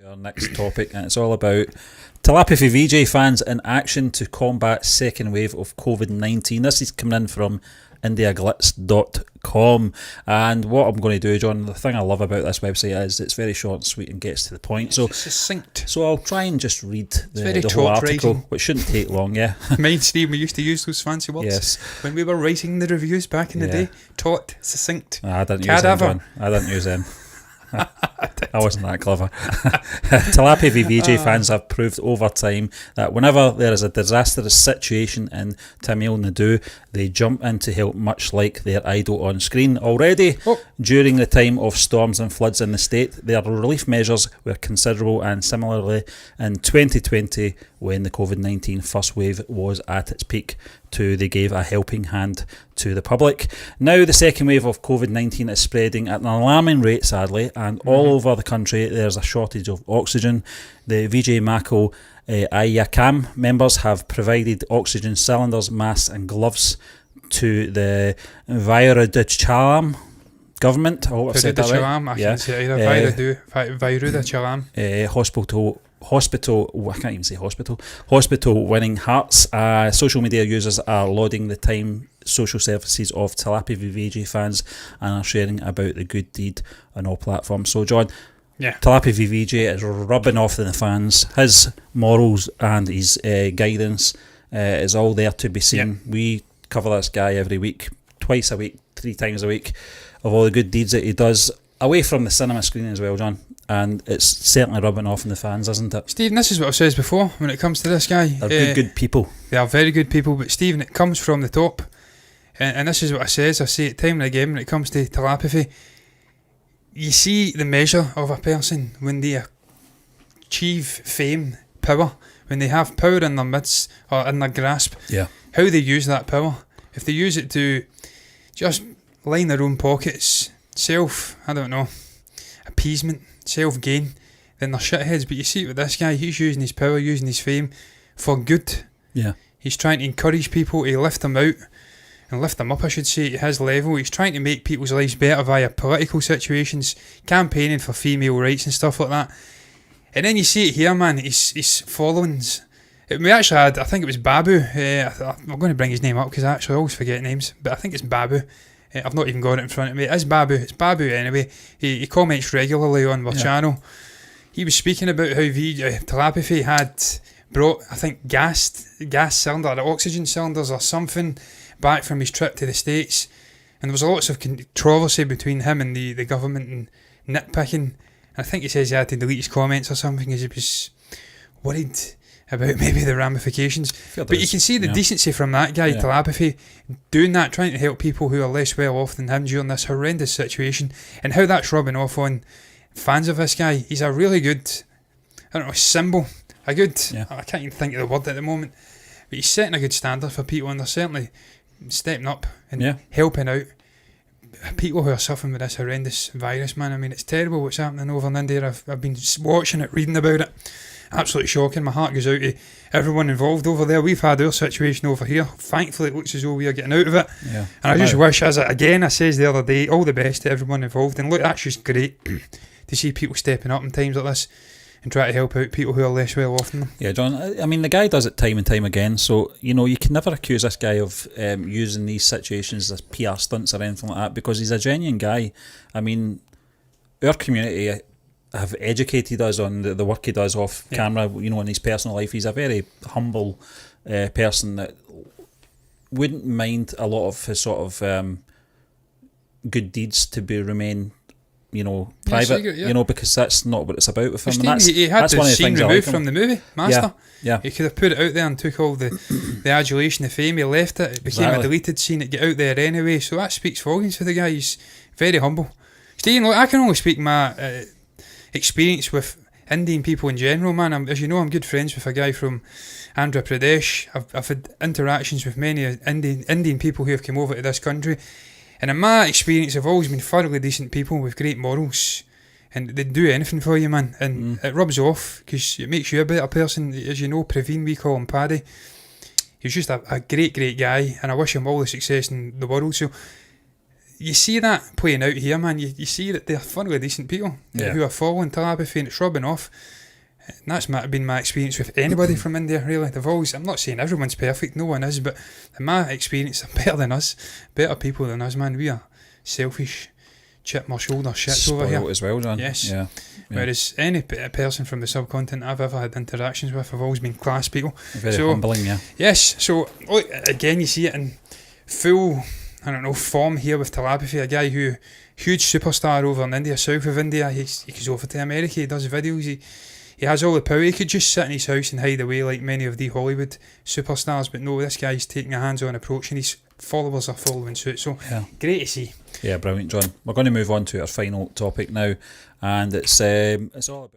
our next topic, and it's all about Thalapathy Vijay fans in action to combat second wave of COVID-19. This is coming in from indiaglitz.com, and what I'm going to do, John, the thing I love about this website is it's very short and sweet and gets to the point. It's succinct. So I'll try and just read the whole article, which shouldn't take long, yeah. Mind, Steve, we used to use those fancy words. Yes. When we were writing the reviews back in the day. Taut, succinct. I didn't use them, John. I didn't use them. I wasn't that clever. Thalapathy Vijay fans have proved over time that whenever there is a disastrous situation in Tamil Nadu, they jump in to help, much like their idol on screen. Already, during the time of storms and floods in the state, their relief measures were considerable, and similarly in 2020, when the COVID-19 first wave was at its peak, too, they gave a helping hand to the public. Now the second wave of COVID-19 is spreading at an alarming rate, sadly, and all over the country there's a shortage of oxygen. The Vijay Mako Ayyakam members have provided oxygen cylinders, masks and gloves to the Vairudachalam government. I hope I said that right. Hospital Winning Hearts. Social media users are lauding the time social services of Thalapathy Vijay fans and are sharing about the good deed on all platforms. So, John, Thalapathy Vijay is rubbing off on the fans. His morals and his guidance is all there to be seen. We cover this guy every week, twice a week, 3 times a week, of all the good deeds that he does away from the cinema screen as well, John. And it's certainly rubbing off on the fans, isn't it? Stephen, this is what I've said before when it comes to this guy. They're good people. They are very good people, but Stephen, it comes from the top. And this is what I say it time and again when it comes to telepathy. You see the measure of a person when they achieve fame, power, when they have power in their midst or in their grasp, how they use that power. If they use it to just line their own pockets, appeasement, self-gain, then they're shitheads. But you see it with this guy, he's using his power, using his fame for good. Yeah. He's trying to encourage people to lift them out, and lift them up, I should say, to his level. He's trying to make people's lives better via political situations, campaigning for female rights and stuff like that. And then you see it here, man, his followings. We actually had, I think it was Babu, I'm going to bring his name up because I always forget names, but I think it's Babu. I've not even got it in front of me. It's Babu anyway. He comments regularly on our channel. He was speaking about how Thalapathy had brought, I think, gas cylinder, or oxygen cylinders or something back from his trip to the States. And there was lots of controversy between him and the government and nitpicking. I think he says he had to delete his comments or something because he was worried about maybe the ramifications. But you can see the decency from that guy, Thalapathy, doing that, trying to help people who are less well off than him during this horrendous situation, and how that's rubbing off on fans of this guy. He's a really good, symbol. I can't even think of the word at the moment, but he's setting a good standard for people, and they're certainly stepping up and helping out people who are suffering with this horrendous virus, man. I mean, it's terrible what's happening over in India. I've been watching it, reading about it. Absolutely shocking. My heart goes out to everyone involved over there. We've had our situation over here. Thankfully, it looks as though we are getting out of it. And I just wish, I says the other day, all the best to everyone involved. And look, that's just great to see people stepping up in times like this and try to help out people who are less well off than them. Yeah, John, I mean, the guy does it time and time again, so, you can never accuse this guy of using these situations as PR stunts or anything like that, because he's a genuine guy. I mean, our community have educated us on the work he does off camera, in his personal life. He's a very humble person that wouldn't mind a lot of his sort of good deeds to remain private, because that's not what it's about with him. Steve, he had the scene removed from the movie, Master. Yeah. He could have put it out there and took all the adulation, the fame. He left it. It became a deleted scene. It got out there anyway. So that speaks volumes for the guy. He's very humble. Steve, look, I can only speak my experience with Indian people in general, man. As you know, I'm good friends with a guy from Andhra Pradesh. I've had interactions with many Indian people who have come over to this country. And in my experience, I've always been thoroughly decent people with great morals, and they'd do anything for you, man. And it rubs off because it makes you a better person. As you know, Praveen, we call him Paddy. He's just a great guy, and I wish him all the success in the world. So you see that playing out here, man. You see that they're thoroughly decent people who are following Thalapathy, and it's rubbing off. And that's been my experience with anybody from India, really. I'm not saying everyone's perfect, no one is, but in my experience, they're better than us, better people than us, man. We are selfish, chip my shoulder shits over here. As well, John. Yes. Yeah. Whereas any person from the subcontinent I've ever had interactions with have always been class people. Very humbling, yeah. Yes, so look, again, you see it in full, form here with Thalapathy, a guy who, huge superstar over in India, south of India. He goes over to America, he does videos, he has all the power. He could just sit in his house and hide away like many of the Hollywood superstars, but no, this guy's taking a hands-on approach and his followers are following suit. So great to see. Yeah, brilliant, John. We're going to move on to our final topic now, and it's all about